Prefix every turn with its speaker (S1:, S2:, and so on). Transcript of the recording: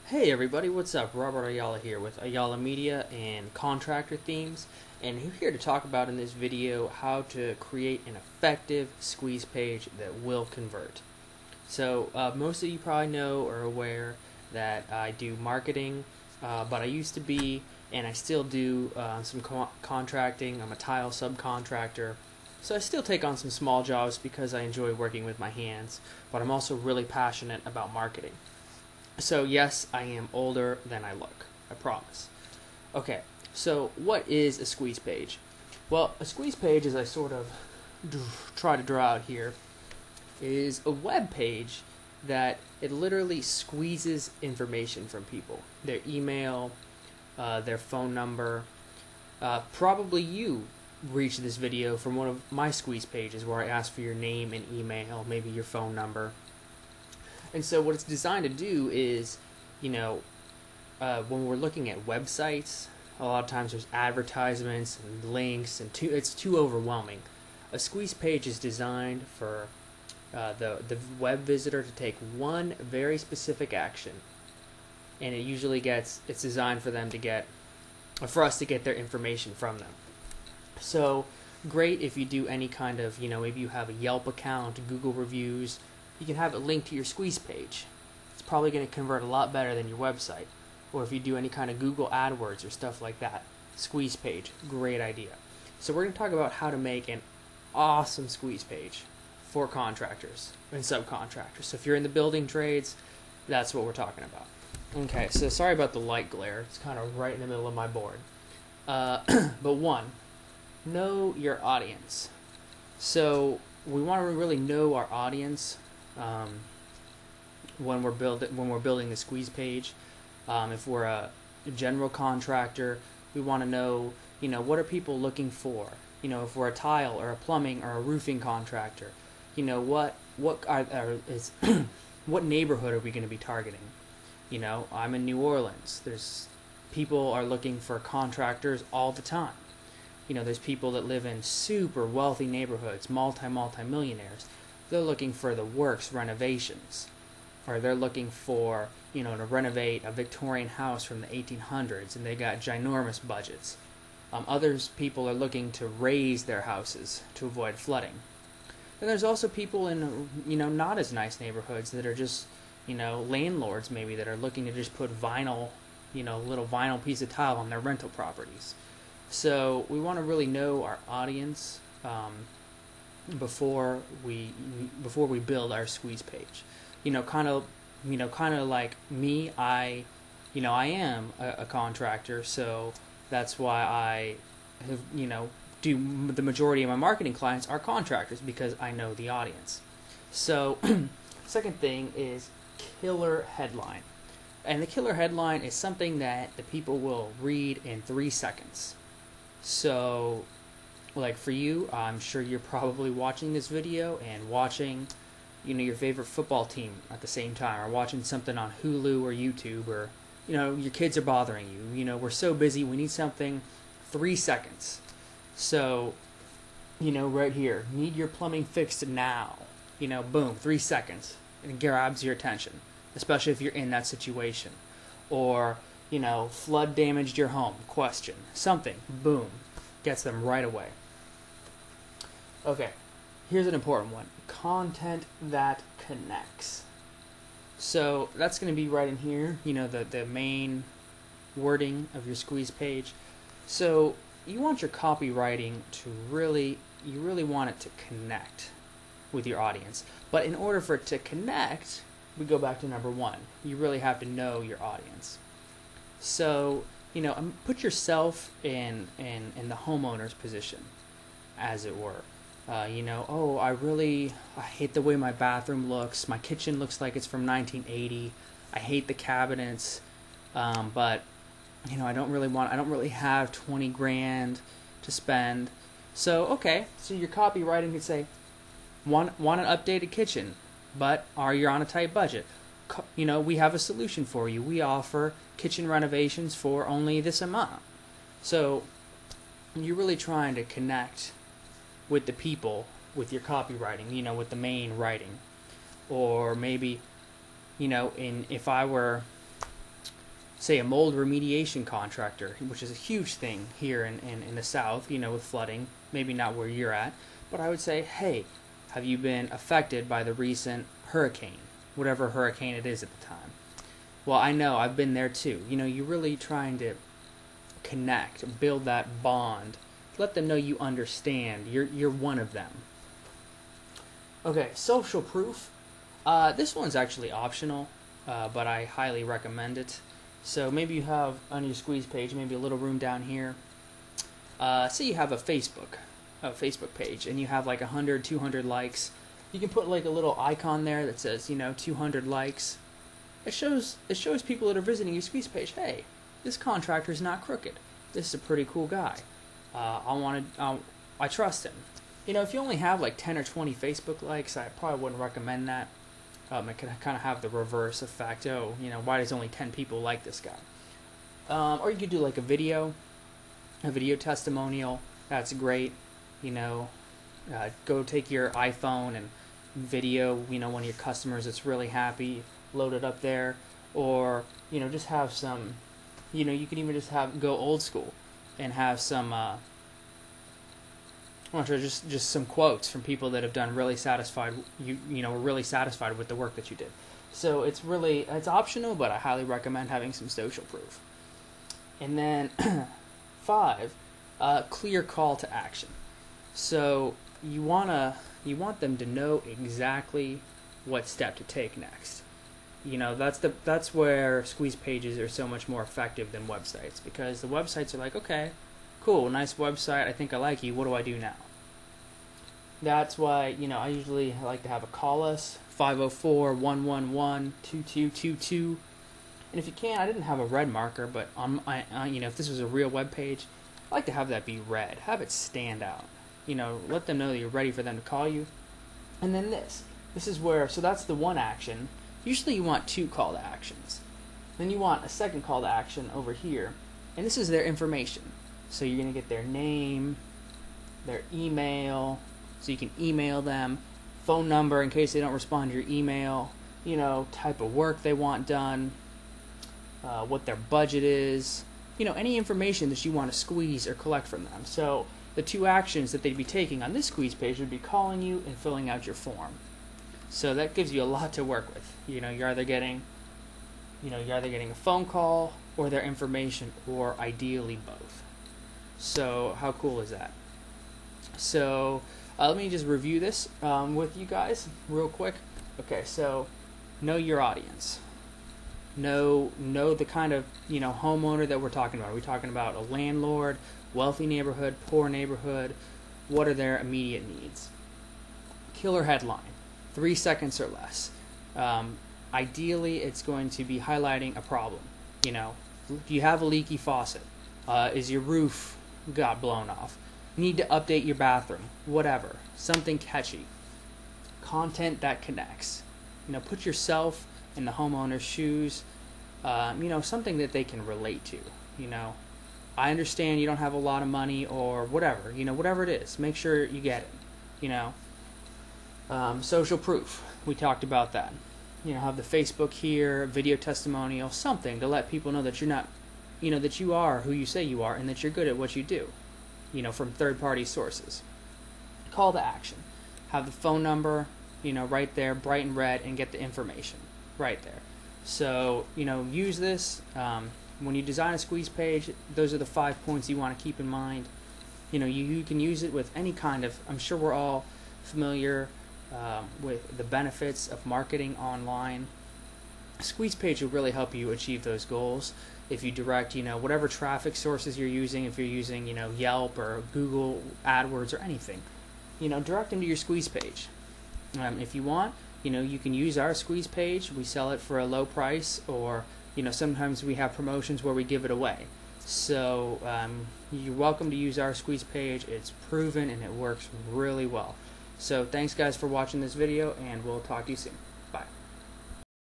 S1: Hey everybody, what's up? Robert Ayala here with Ayala Media and Contractor Themes, and we're here to talk about in this video how to create an effective squeeze page that will convert. So most of you probably know or are aware that I do marketing, but I used to be, and I still do some contracting. I'm a tile subcontractor, so I still take on some small jobs because I enjoy working with my hands, but I'm also really passionate about marketing. So yes, I am older than I look. I promise. Okay, so what is a squeeze page? Well, a squeeze page, as I sort of try to draw out here, is a web page that it literally squeezes information from people. Their email, their phone number. Probably you reached this video from one of my squeeze pages where I ask for your name and email, maybe your phone number. And so what it's designed to do is, when we're looking at websites, a lot of times there's advertisements and links, and it's too overwhelming. A squeeze page is designed for the web visitor to take one very specific action, and it's designed for them to get, or for us to get their information from them. So great if you do any kind of, maybe you have a Yelp account, Google reviews. You can have it linked to your squeeze page. It's probably going to convert a lot better than your website. Or if you do any kind of Google AdWords or stuff like that, squeeze page, great idea. So we're going to talk about how to make an awesome squeeze page for contractors and subcontractors. So if you're in the building trades, that's what we're talking about. Okay, so sorry about the light glare. It's kind of right in the middle of my board. But one, know your audience. So we want to really know our audience when we're building the squeeze page. If we're a general contractor, we want to know, what are people looking for? If we're a tile or a plumbing or a roofing contractor, what what neighborhood are we going to be targeting? I'm in New Orleans. There's people are looking for contractors all the time. There's people that live in super wealthy neighborhoods, multi-millionaires. They're looking for the works renovations, or they're looking for, to renovate a Victorian house from the 1800s, and they got ginormous budgets. Others people are looking to raise their houses to avoid flooding. And there's also people in, not as nice neighborhoods that are just, landlords maybe that are looking to just put vinyl, little vinyl piece of tile on their rental properties. So we want to really know our audience before we build our squeeze page. Kind of like me. I am a contractor, so that's why I have do the majority of my marketing clients are contractors because I know the audience. So second thing is killer headline. And the killer headline is something that the people will read in 3 seconds. So, like for you, I'm sure you're probably watching this video and watching, your favorite football team at the same time, or watching something on Hulu or YouTube, or, your kids are bothering you. We're so busy, we need something 3 seconds. So, right here, need your plumbing fixed now. Boom, 3 seconds. And it grabs your attention, especially if you're in that situation. Or, flood damaged your home, question. Something, boom, gets them right away. Okay, here's an important one. Content that connects. So that's going to be right in here, the main wording of your squeeze page. So you want your copywriting to you really want it to connect with your audience. But in order for it to connect, we go back to number one. You really have to know your audience. So, put yourself in the homeowner's position, as it were. I hate the way my bathroom looks. My kitchen looks like it's from 1980. I hate the cabinets, but I don't really have 20 grand to spend. So your copywriting could say, want an updated kitchen, but are you on a tight budget? We have a solution for you. We offer kitchen renovations for only this amount. So you're really trying to connect with the people with your copywriting, with the main writing. Or maybe, if I were say a mold remediation contractor, which is a huge thing here in the South, with flooding, maybe not where you're at, but I would say, hey, have you been affected by the recent hurricane, whatever hurricane it is at the time? Well, I know, I've been there too. You're really trying to connect, build that bond, let them know you understand, you're one of them. Okay, social proof. This one's actually optional, but I highly recommend it. So maybe you have on your squeeze page, maybe a little room down here. Say you have a Facebook page, and you have like 100, 200 likes. You can put like a little icon there that says, 200 likes. It shows people that are visiting your squeeze page, hey, this contractor's not crooked. This is a pretty cool guy. I trust him. If you only have like 10 or 20 Facebook likes, I probably wouldn't recommend that. It can kind of have the reverse effect. Oh, why does only 10 people like this guy? Or you could do like a video testimonial. That's great. Go take your iPhone and video, one of your customers that's really happy, load it up there. Or, just have some, you can even just go old school and have some, just some quotes from people that have done really satisfied, were really satisfied with the work that you did. So it's optional, but I highly recommend having some social proof. And then 5, clear call to action. So you want them to know exactly what step to take next. That's where squeeze pages are so much more effective than websites, because the websites are like, okay, cool, nice website, I think I like you, what do I do now? That's why, I usually like to have a call us, 504-111-2222. And if you can, I didn't have a red marker, but if this was a real web page, I like to have that be red, have it stand out. Let them know that you're ready for them to call you. And then this is where, so that's the one action. Usually you want 2 call to actions. Then you want a second call to action over here. And this is their information. So you're going to get their name, their email, so you can email them, phone number in case they don't respond to your email, type of work they want done, what their budget is, any information that you want to squeeze or collect from them. So the 2 actions that they'd be taking on this squeeze page would be calling you and filling out your form. So that gives you a lot to work with. You're either getting a phone call or their information, or ideally both. So how cool is that? So let me just review this with you guys real quick. Okay, so know your audience. Know the kind of homeowner that we're talking about. Are we talking about a landlord, wealthy neighborhood, poor neighborhood? What are their immediate needs? Killer headline, 3 seconds or less. Ideally, it's going to be highlighting a problem. Do you have a leaky faucet? Is your roof got blown off? Need to update your bathroom? Whatever. Something catchy. Content that connects. Put yourself in the homeowner's shoes. Something that they can relate to. I understand you don't have a lot of money or whatever. Whatever it is, make sure you get it. Social proof. We talked about that. Have the Facebook here, video testimonial, something to let people know that you're not, that you are who you say you are and that you're good at what you do, from third-party sources. Call to action. Have the phone number, right there, bright and red, and get the information right there. So, use this. When you design a squeeze page, those are the 5 points you want to keep in mind. You can use it with any kind of, I'm sure we're all familiar with the benefits of marketing online. A squeeze page will really help you achieve those goals. If you direct, whatever traffic sources you're using, if you're using, Yelp or Google AdWords or anything, direct them to your squeeze page. If you want, you can use our squeeze page. We sell it for a low price, or, sometimes we have promotions where we give it away. So you're welcome to use our squeeze page. It's proven and it works really well. So thanks guys for watching this video, and we'll talk to you soon.